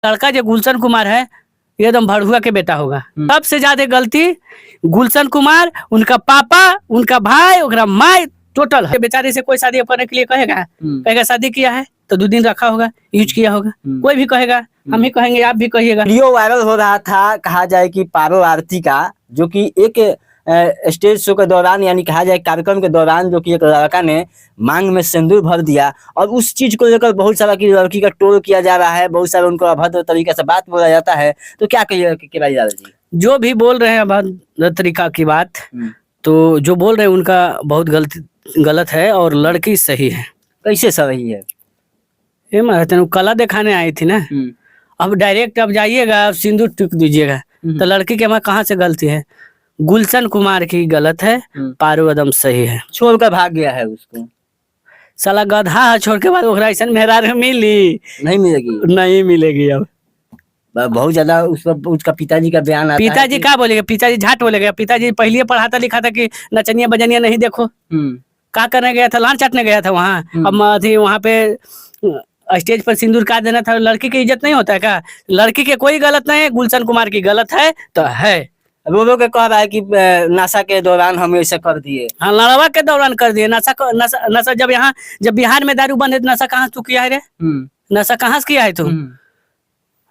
लड़का जो गुलशन कुमार है ये एकदम भड़ुआ के बेटा होगा। सबसे ज्यादा गलती गुलशन कुमार, उनका पापा, उनका भाई, उनका माई टोटल है। बेचारे से कोई शादी करने के लिए कहेगा, कहेगा शादी किया है तो 2 दिन रखा होगा, यूज किया होगा, कोई भी कहेगा, हम ही कहेंगे, आप भी कहिएगा। वीडियो वायरल हो रहा था, कहा जाए कि पारो आरती का, जो कि एक स्टेज शो के दौरान, यानी कहा जाए कार्यक्रम के दौरान, जो कि एक लड़का ने मांग में सिंदूर भर दिया और उस चीज को लेकर बहुत सारा की लड़की का ट्रोल किया जा रहा है, बहुत सारा उनको अभद्र तरीके से बात बोला जाता है। तो क्या कहिए केदारी यादव जी? जो भी बोल रहे हैं अभद्र तरीका की बात, तो जो बोल रहे हैं उनका बहुत गलत है और लड़की सही है। कैसे सही है? ये मैं कला दिखाने आई थी ना, अब डायरेक्ट अब जाइएगा, अब सिंदूर टिक दीजिएगा, तो लड़की के हमारे कहाँ से गलती है? गुलशन कुमार की गलत है, पारो एकदम सही है। छोड़ कर भाग गया है उसको, साला गधा है, छोड़ के बाद ऐसा मेहरारू मिली नहीं मिलेगी, नहीं मिलेगी। अब बहुत ज्यादा उसका पिताजी का बयान आता है। पिताजी क्या बोलेगा? पिताजी झाट बोलेगा। पिताजी पहले पढ़ाता लिखा था कि नचनिया बजनिया नहीं देखो, क्या करने गया था? लान चाटने गया था वहाँ। अब वहाँ पे स्टेज पर सिंदूर का देना था। लड़की की इज्जत नहीं होता है क्या? लड़की के कोई गलत नहीं है, गुलशन कुमार की गलत है तो है। रो के कह रहा है कि नशा के दौरान हम ऐसे कर दिए। हाँ, लड़वा के दौरान कर दिए। नशा जब बिहार में दारू बंद है, नशा कहाँ तू किया है रे? नशा कहाँ से किया है तू?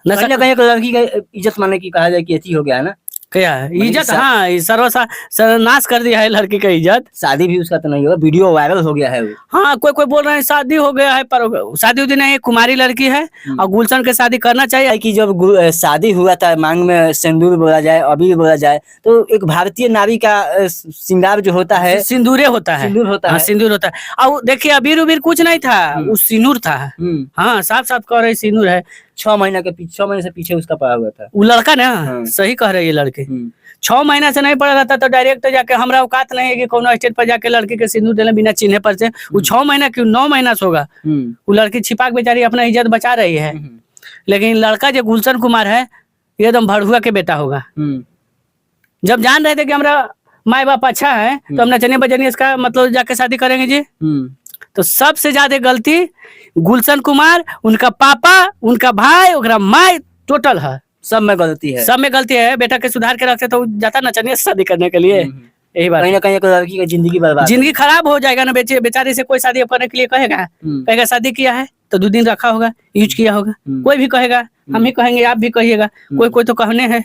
नशा कहीं लड़की का इज्जत माने की कहा जाए कि ऐसी हो गया है ना, क्या इज्जत? हाँ, सर्वनाश कर दिया है लड़की का इज्जत। शादी भी उसका तो नहीं होगा, वीडियो वायरल हो गया है। हाँ, कोई बोल रहे हैं शादी हो गया है, पर शादी उदी नहीं, कुमारी लड़की है और गुलशन के शादी करना चाहिए। कि जब शादी हुआ था, मांग में सिंदूर बोला जाए, अभी बोला जाए, तो एक भारतीय नारी का श्रृंगार जो होता है सिंदूरे होता है, सिंदूर होता है, सिंदूर होता है। और देखिए अबीर उबीर कुछ नहीं था, वो सिंदूर था। हाँ, साफ साफ कह रहे सिंदूर है। 6 महीने से पीछे उसका पड़ा हुआ था वो लड़का ना। सही कह रहे ये लड़के। 6 महीना से नहीं पड़ा रहता तो डायरेक्ट जाके, हमरा औकात नहीं है कि कोनो स्टेज पर जाके लड़की के सिंदूर देने बिना चिन्हे पर से। वो 6 महीना क्यों, 9 महीना से होगा। वो लड़की छिपा के बेचारी अपना इज्जत बचा रही है। लेकिन लड़का जो गुलशन कुमार है ये एकदम भड़ुआ के बेटा होगा। जब जान रहे थे कि हमारा माई बाप अच्छा है तो हम नचने बजने इसका मतलब जाके शादी करेंगे जी। तो सबसे ज्यादा गलती गुलशन कुमार, उनका पापा, उनका भाई, उनका माई टोटल है। सब में गलती है, सब में गलती है। बेटा के सुधार के रखते तो जाता नचनिया से शादी करने के लिए। यही बात, कहीं ना कहीं एक लड़की की जिंदगी बर्बाद, जिंदगी खराब हो जाएगा ना। बेचारे से कोई शादी करने के लिए कहेगा, कहेगा शादी किया है तो 2 दिन रखा होगा, यूज किया होगा, कोई भी कहेगा, हम ही कहेंगे, आप भी कहिएगा, कोई तो कहने हैं।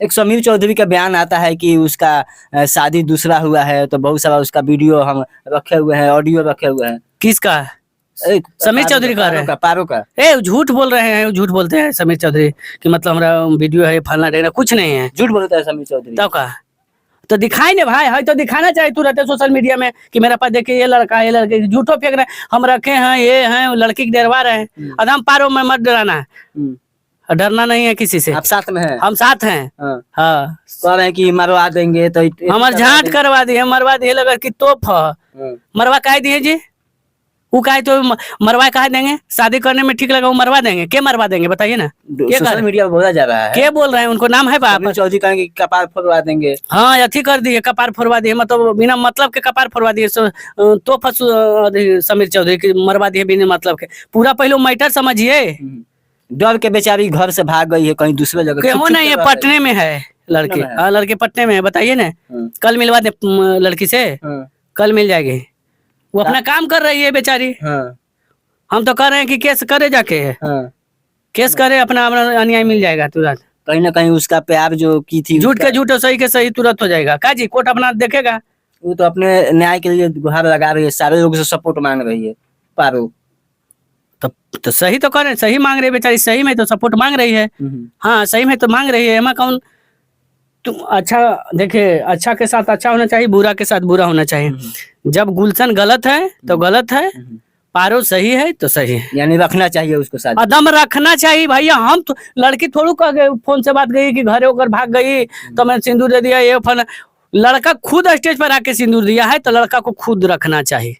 एक समीर चौधरी का बयान आता है कि उसका शादी दूसरा हुआ है, तो बहुत सारा उसका वीडियो हम रखे हुए हैं, ऑडियो रखे हुए हैं। किसका? समीर चौधरी कह रहे हैं, पारो का। झूठ बोल रहे हैं, झूठ बोलते हैं समीर चौधरी कि मतलब हमारा वीडियो है, फलना डेना, कुछ नहीं है, झूठ बोलता है समीर चौधरी। तो का तो दिखाई नहीं भाई, है तो दिखाना चाहिए। तू रहते सोशल मीडिया में कि मेरा पास देखिए ये लड़का, ये लड़के, झूठो फेंक रहे हैं। हम रखे हैं, ये हैं, लड़की डरवा रहे हैं। अदम पारो में मत डराना है, डरना नहीं है किसी से। आप साथ में हैं? हम साथ हैं। हाँ, कह रहे हैं कि मरवा देंगे तो हमारे झाट करवा दिए, मरवा दिए, लगा कि तोप मरवा कह दिए जी। वो कहे तो मरवा कहा देंगे, शादी करने में ठीक लगा वो मरवा देंगे। क्या मरवा देंगे बताइए ना? सोशल मीडिया बोला जा रहा है, क्या बोल रहे हैं? उनको नाम है बाप चौधरी कहेंगे कपार फोड़वा देंगे। हाँ, अथी कर दिए, कपार फोड़वा दिए, मतलब बिना मतलब के कपार फोड़वा दिए। तो समीर चौधरी की मरवा दिए बिना मतलब के। पूरा पहले मैटर समझिए। डर के बेचारी घर से भाग गई है कहीं दूसरे जगह। क्यों नहीं है? पटने में है लड़की। हाँ, लड़के पटने में है। बताइए ना, कल मिलवा दे लड़की से, कल मिल जाएगी। वो अपना काम कर रही है बेचारी। हम तो कर रहे हैं कि केस करे जाके, केस करे, अपना अन्याय मिल जाएगा तुरंत। कहीं ना कहीं उसका प्यार जो की थी, झूठ के झूठ, सही के सही तुरंत हो जाएगा। का जी, कोर्ट अपना देखेगा। वो तो अपने न्याय के लिए गुहार लगा रही है, सारे लोगों से सपोर्ट मांग रही है पारो। तो सही तो कर, सही मांग रही है बेचारी, सही में तो सपोर्ट मांग रही है। हाँ, सही में तो मांग रही है। एमा कौन? तुम अच्छा देखिए, अच्छा के साथ अच्छा होना चाहिए, बुरा के साथ बुरा होना चाहिए। जब गुलशन गलत है तो गलत है, पारो सही है तो सही है, यानी रखना चाहिए उसको साथ, अदम रखना चाहिए भैया। हम तो लड़की थोड़ू कह गए, फोन से बात गई कि घरे होकर भाग गई तो मैं सिंदूर दे दिया, ये फल। लड़का खुद स्टेज पर आके सिंदूर दिया है तो लड़का को खुद रखना चाहिए।